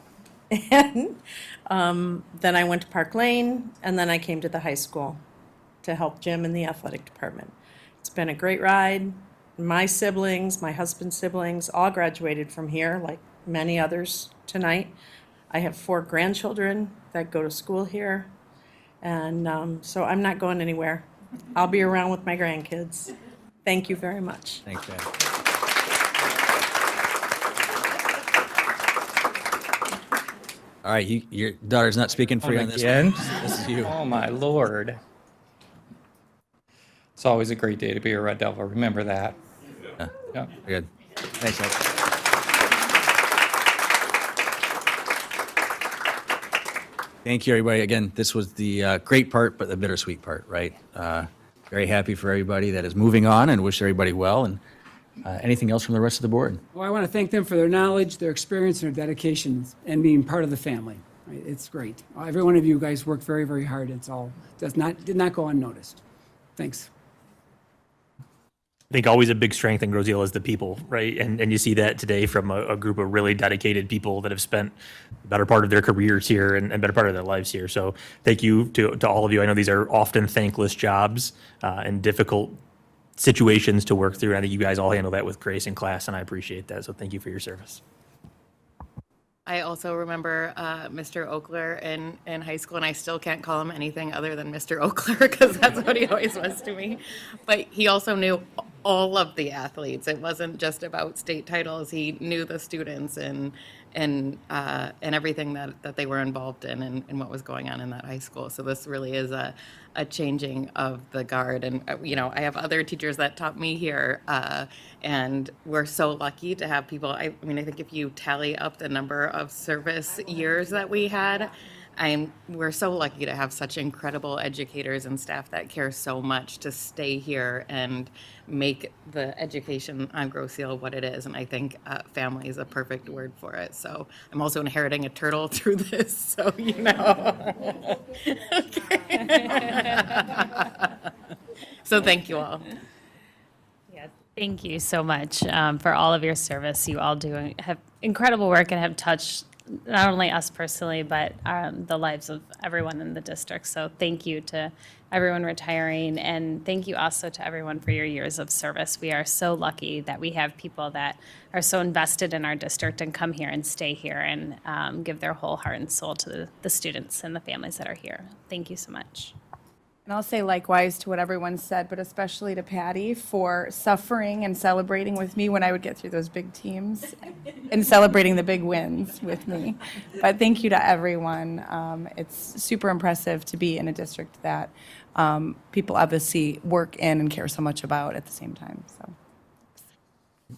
And then I went to Park Lane, and then I came to the high school to help Jim in the athletic department. It's been a great ride. My siblings, my husband's siblings, all graduated from here, like many others tonight. I have 4 grandchildren that go to school here, and so I'm not going anywhere. I'll be around with my grandkids. Thank you very much. Thanks, Patty. All right, your daughter's not speaking for you on this Again? one. This is you. Oh, my Lord. It's always a great day to be a Red Devil. Remember that. Yeah. Good. Thanks, Ed. Thank you, everybody. Again, this was the great part, but the bittersweet part, right? Very happy for everybody that is moving on and wish everybody well. And anything else from the rest of the board? Well, I want to thank them for their knowledge, their experience, and their dedication, and being part of the family. Right? It's great. Every one of you guys worked very, very hard. It's all did not go unnoticed. Thanks. I think always a big strength in Grosse-Ile is the people, right? And you see that today from a group of really dedicated people that have spent the better part of their careers here and better part of their lives here. So thank you to all of you. I know these are often thankless jobs and difficult situations to work through. And I think you guys all handle that with grace and class, and I appreciate that. So thank you for your service. I also remember Mr. Oakler in high school, and I still can't call him anything other than Mr. Oakler because that's what he always was to me. But he also knew all of the athletes. It wasn't just about state titles. He knew the students and everything that they were involved in and what was going on in that high school. So this really is a changing of the guard. And, I have other teachers that taught me here, and we're so lucky to have people. I think if you tally up the number of service years that we had, we're so lucky to have such incredible educators and staff that care so much to stay here and make the education on Grosse-Ile what it is. And I think family is a perfect word for it. So I'm also inheriting a turtle through this, so So thank you all. Yeah, thank you so much for all of your service. You all have incredible work and have touched not only us personally, but the lives of everyone in the district. So thank you to everyone retiring, and thank you also to everyone for your years of service. We are so lucky that we have people that are so invested in our district and come here and stay here and give their whole heart and soul to the students and the families that are here. Thank you so much. And I'll say likewise to what everyone said, but especially to Patty for suffering and celebrating with me when I would get through those big teams and celebrating the big wins with me. But thank you to everyone. It's super impressive to be in a district that people obviously work in and care so much about at the same time. So,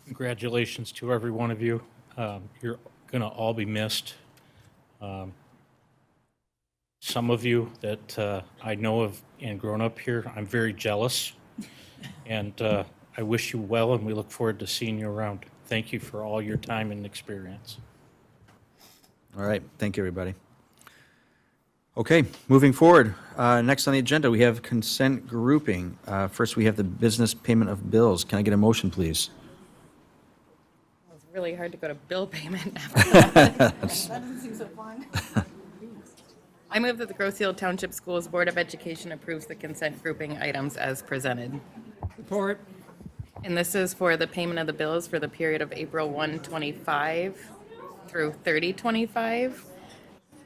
congratulations to every one of you. You're going to all be missed. Some of you that I know of and grown up here, I'm very jealous. And I wish you well, and we look forward to seeing you around. Thank you for all your time and experience. All right, thank you, everybody. Okay, moving forward. Next on the agenda, we have consent grouping. First, we have the business payment of bills. Can I get a motion, please? It's really hard to go to bill payment after that. That doesn't seem so fun. I move that the Grosse-Ile Township Schools Board of Education approves the consent grouping items as presented. Support. And this is for the payment of the bills for the period of April 1, 25 through 30, 25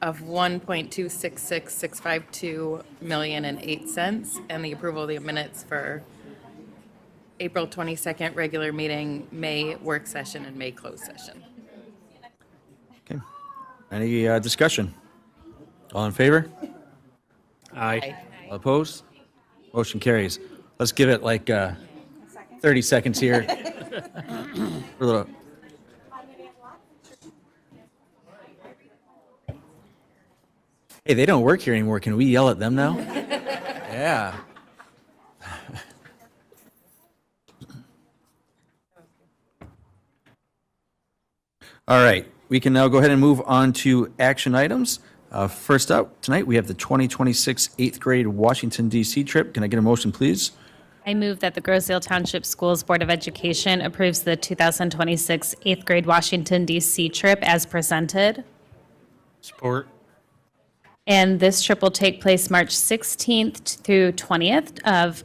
of $1.266652 million and 8 cents, and the approval of the minutes for April 22nd regular meeting, May work session, and May closed session. Okay. Any discussion? All in favor? Aye. All opposed? Motion carries. Let's give it like 30 seconds here. For a little. Hey, they don't work here anymore. Can we yell at them now? Yeah. All right. We can now go ahead and move on to action items. First up, tonight we have the 2026 8th grade Washington, D.C. trip. Can I get a motion, please? I move that the Grosse-Ile Township Schools Board of Education approves the 2026 8th grade Washington, D.C. trip as presented. Support. And this trip will take place March 16th through 20th of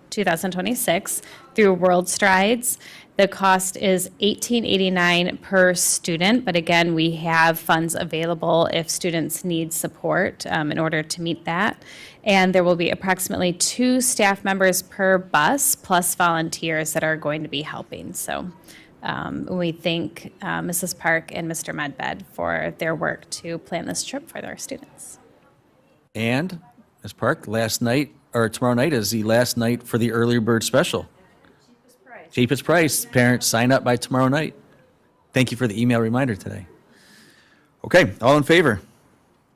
2026 through World Strides. The cost is $18.89 per student, but again, we have funds available if students need support in order to meet that. And there will be approximately 2 staff members per bus, plus volunteers that are going to be helping. So we thank Mrs. Park and Mr. Medved for their work to plan this trip for their students. And Ms. Park, tomorrow night is the last night for the early bird special. Cheapest price. Parents, sign up by tomorrow night. Thank you for the email reminder today. Okay, all in favor?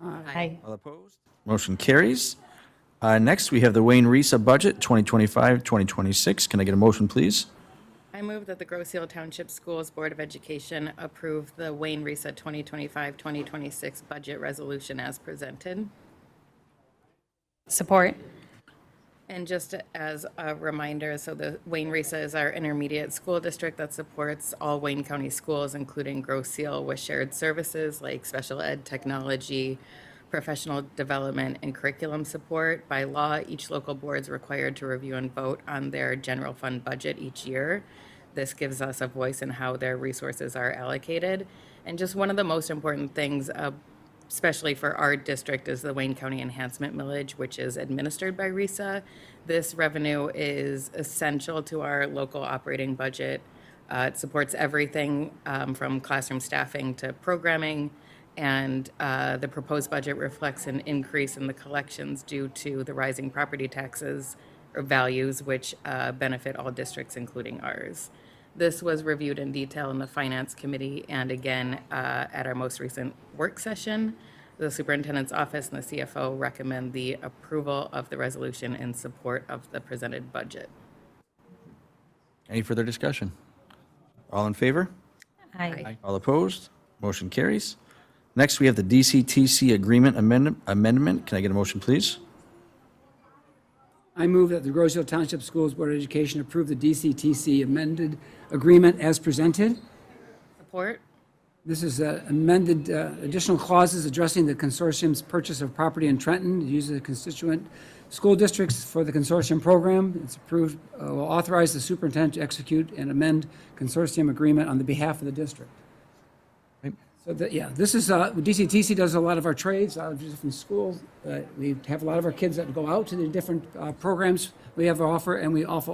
Aye. All opposed? Motion carries. Next, we have the Wayne Risa budget, 2025-2026. Can I get a motion, please? I move that the Grosse Ile Township Schools Board of Education approve the Wayne Risa 2025-2026 budget resolution as presented. Support. And just as a reminder, so the Wayne Risa is our intermediate school district that supports all Wayne County schools, including Grosse Ile, with shared services like special ed, technology, professional development, and curriculum support. By law, each local board is required to review and vote on their general fund budget each year. This gives us a voice in how their resources are allocated. And just one of the most important things, especially for our district, is the Wayne County Enhancement Millage, which is administered by RISA. This revenue is essential to our local operating budget. It supports everything from classroom staffing to programming, and the proposed budget reflects an increase in the collections due to the rising property taxes or values, which benefit all districts, including ours. This was reviewed in detail in the Finance Committee and again at our most recent work session. The Superintendent's Office and the CFO recommend the approval of the resolution in support of the presented budget. Any further discussion? All in favor? Aye. All opposed? Motion carries. Next, we have the DCTC agreement amendment. Can I get a motion, please? I move that the Grosse Ile Township Schools Board of Education approve the DCTC amended agreement as presented. Support. This is amended additional clauses addressing the consortium's purchase of property in Trenton to use the constituent school districts for the consortium program. It's approved, will authorize the superintendent to execute and amend consortium agreement on the behalf of the district. Right. So this is, DCTC does a lot of our trades out of different schools. We have a lot of our kids that go out to the different programs we have to offer, and we also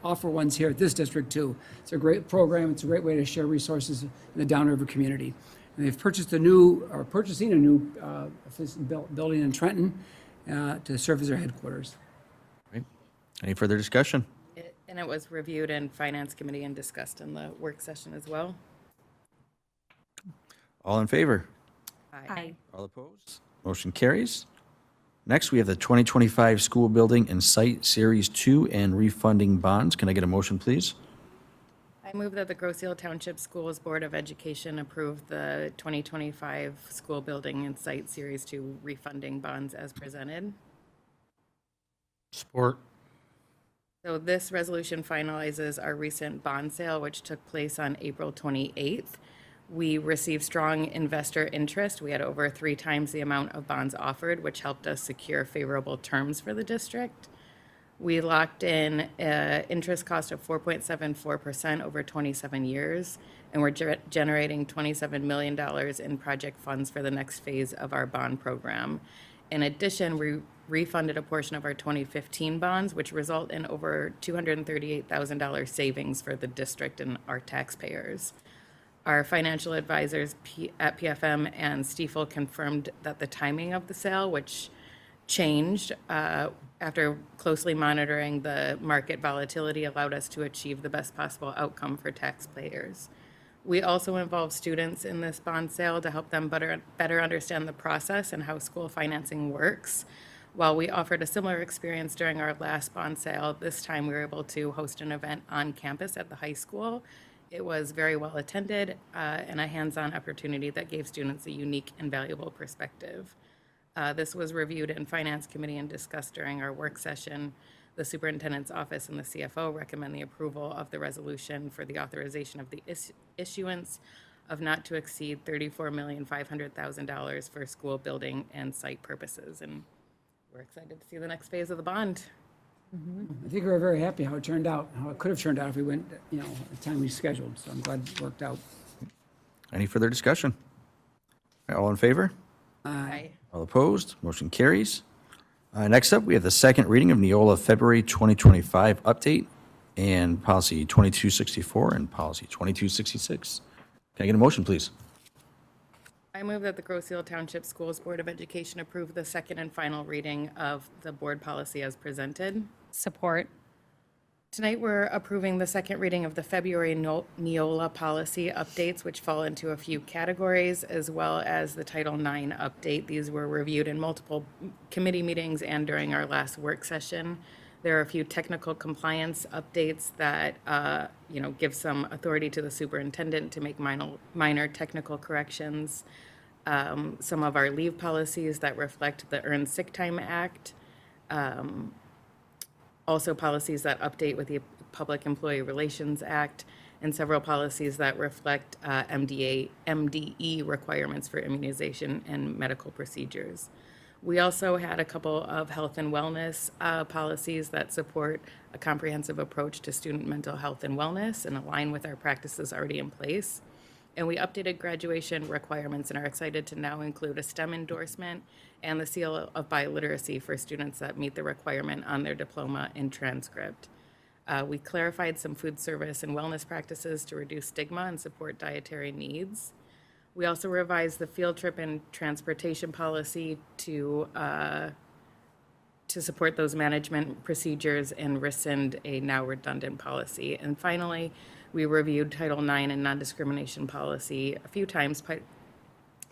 offer ones here at this district too. It's a great program. It's a great way to share resources in the Downriver community. And they've purchasing a new building in Trenton to serve as their headquarters. Right. Any further discussion? And it was reviewed in Finance Committee and discussed in the work session as well. All in favor? Aye. All opposed? Motion carries. Next, we have the 2025 School Building and Site Series 2 and refunding bonds. Can I get a motion, please? I move that the Grosse Ile Township Schools Board of Education approve the 2025 School Building and Site Series 2 refunding bonds as presented. Support. So this resolution finalizes our recent bond sale, which took place on April 28th. We received strong investor interest. We had over 3 times the amount of bonds offered, which helped us secure favorable terms for the district. We locked in an interest cost of 4.74% over 27 years, and we're generating $27 million in project funds for the next phase of our bond program. In addition, we refunded a portion of our 2015 bonds, which result in over $238,000 savings for the district and our taxpayers. Our financial advisors at PFM and Stifel confirmed that the timing of the sale, which changed after closely monitoring the market volatility, allowed us to achieve the best possible outcome for taxpayers. We also involved students in this bond sale to help them better understand the process and how school financing works. While we offered a similar experience during our last bond sale, this time we were able to host an event on campus at the high school. It was very well attended and a hands-on opportunity that gave students a unique and valuable perspective. This was reviewed in Finance Committee and discussed during our work session. The Superintendent's Office and the CFO recommend the approval of the resolution for the authorization of the issuance of not to exceed $34,500,000 for school building and site purposes. And we're excited to see the next phase of the bond. I think we were very happy how it turned out, how it could have turned out if we went, at the time we scheduled. So I'm glad it worked out. Any further discussion? All in favor? Aye. All opposed? Motion carries. Next up, we have the second reading of Neola February 2025 update and policy 2264 and policy 2266. Can I get a motion, please? I move that the Grosse Ile Township Schools Board of Education approve the second and final reading of the board policy as presented. Support. Tonight, we're approving the second reading of the February Neola policy updates, which fall into a few categories, as well as the Title IX update. These were reviewed in multiple committee meetings and during our last work session. There are a few technical compliance updates that, give some authority to the superintendent to make minor technical corrections. Some of our leave policies that reflect the Earned Sick Time Act. Also policies that update with the Public Employee Relations Act, and several policies that reflect MDE requirements for immunization and medical procedures. We also had a couple of health and wellness policies that support a comprehensive approach to student mental health and wellness and align with our practices already in place. And we updated graduation requirements and are excited to now include a STEM endorsement and the seal of biliteracy for students that meet the requirement on their diploma and transcript. We clarified some food service and wellness practices to reduce stigma and support dietary needs. We also revised the field trip and transportation policy to support those management procedures and rescind a now redundant policy. And finally, we reviewed Title IX and non-discrimination policy a few times.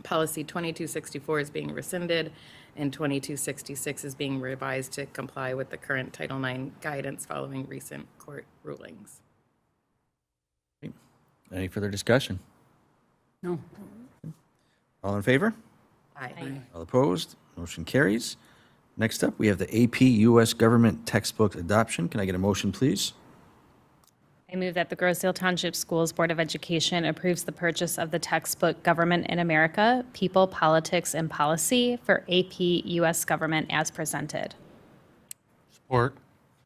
Policy 2264 is being rescinded, and 2266 is being revised to comply with the current Title IX guidance following recent court rulings. Any further discussion? No. All in favor? Aye. All opposed? Motion carries. Next up, we have the AP U.S. Government Textbook Adoption. Can I get a motion, please? I move that the Grosse Ile Township Schools Board of Education approves the purchase of the textbook Government in America, People, Politics, and Policy for AP U.S. Government as presented. Support.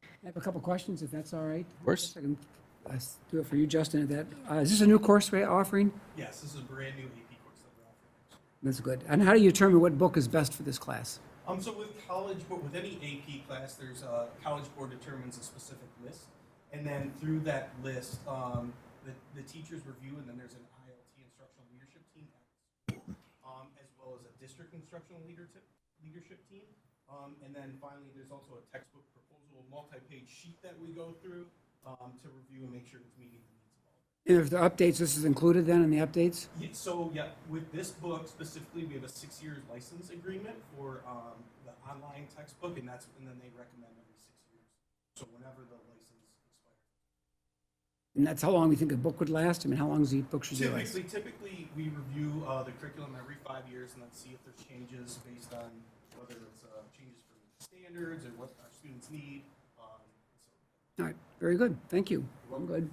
I have a couple questions, if that's all right. Of course. I can do it for you, Justin. Is this a new course we're offering? Yes, this is a brand new AP course that we're offering. That's good. And how do you determine what book is best for this class? So with college, but with any AP class, there's a College Board determines a specific list, and then through that list, the teachers review, and then there's an ILT instructional leadership team at the school, as well as a district instructional leadership team, and then finally there's also a textbook proposal, multi-page sheet that we go through to review and make sure it's meeting the needs of all. And if the updates, this is included then in the updates? Yeah, with this book specifically, we have a 6-year license agreement for the online textbook, and then they recommend every 6 years. So whenever the license expires. And that's how long we think a book would last? I mean, how long does the book should last? Typically, we review the curriculum every 5 years and then see if there's changes based on whether it's changes for standards or what our students need. All right, very good. Thank you. I'm good.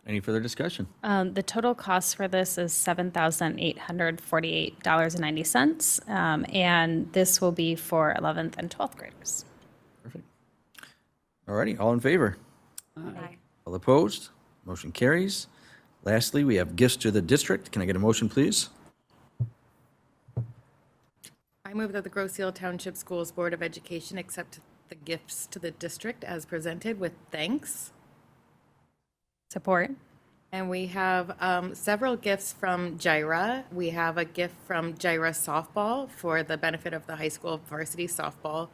Any further discussion? The total cost for this is $7,848.90, and this will be for 11th and 12th graders. Perfect. All righty, all in favor? Aye. All opposed? Motion carries. Lastly, we have gifts to the district. Can I get a motion, please? I move that the Grosse Ile Township Schools Board of Education accept the gifts to the district as presented with thanks. Support. And we have several gifts from Gyra. We have a gift from Gyra Softball for the benefit of the high school varsity softball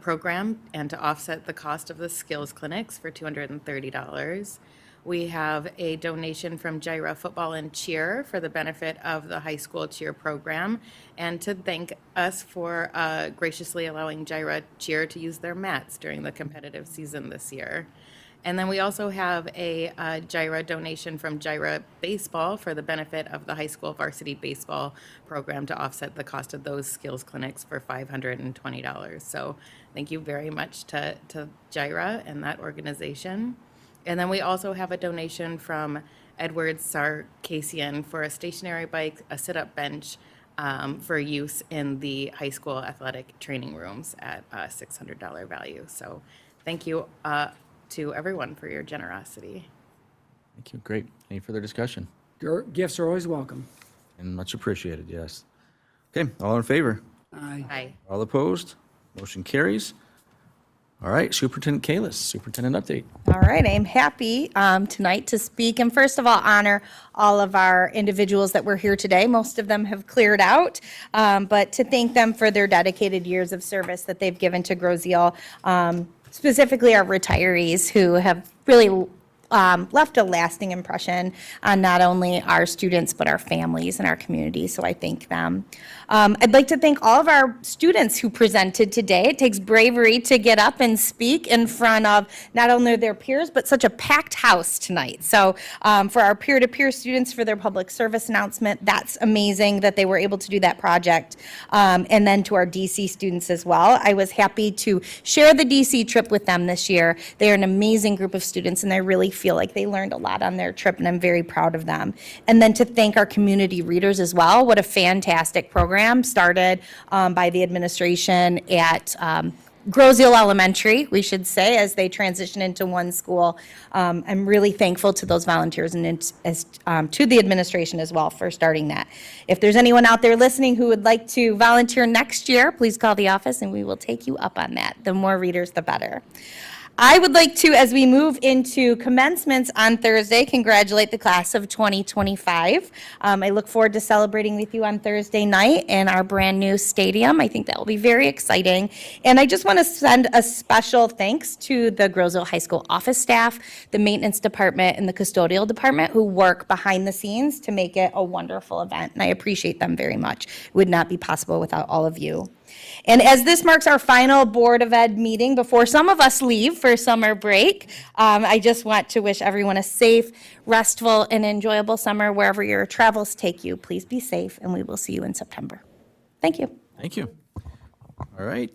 program and to offset the cost of the skills clinics for $230. We have a donation from Gyra Football and Cheer for the benefit of the high school cheer program and to thank us for graciously allowing Gyra Cheer to use their mats during the competitive season this year. And then we also have a Gyra donation from Gyra Baseball for the benefit of the high school varsity baseball program to offset the cost of those skills clinics for $520. So thank you very much to Gyra and that organization. And then we also have a donation from Edward Sarkisian for a stationary bike, a sit-up bench, for use in the high school athletic training rooms at a $600 value. So thank you to everyone for your generosity. Thank you. Great. Any further discussion? Your gifts are always welcome. And much appreciated, yes. Okay, all in favor? Aye. Aye. All opposed? Motion carries. All right, Superintendent Kalis, Superintendent update. All right, I am happy tonight to speak and first of all honor all of our individuals that were here today. Most of them have cleared out, but to thank them for their dedicated years of service that they've given to Grosse-Ile, specifically our retirees who have really left a lasting impression on not only our students, but our families and our community, so I thank them. I'd like to thank all of our students who presented today. It takes bravery to get up and speak in front of not only their peers, but such a packed house tonight. So for our peer-to-peer students for their public service announcement, that's amazing that they were able to do that project. And then to our DC students as well. I was happy to share the DC trip with them this year. They're an amazing group of students, and I really feel like they learned a lot on their trip, and I'm very proud of them. And then to thank our community readers as well. What a fantastic program started by the administration at Grosse-Ile Elementary, we should say, as they transition into one school. I'm really thankful to those volunteers and to the administration as well for starting that. If there's anyone out there listening who would like to volunteer next year, please call the office and we will take you up on that. The more readers, the better. I would like to, as we move into commencements on Thursday, congratulate the class of 2025. I look forward to celebrating with you on Thursday night in our brand-new stadium. I think that will be very exciting. And I just want to send a special thanks to the Grosse-Ile High School office staff, the maintenance department, and the custodial department who work behind the scenes to make it a wonderful event, and I appreciate them very much. It would not be possible without all of you. And as this marks our final Board of Ed meeting before some of us leave for summer break, I just want to wish everyone a safe, restful, and enjoyable summer wherever your travels take you. Please be safe, and we will see you in September. Thank you. Thank you. All right,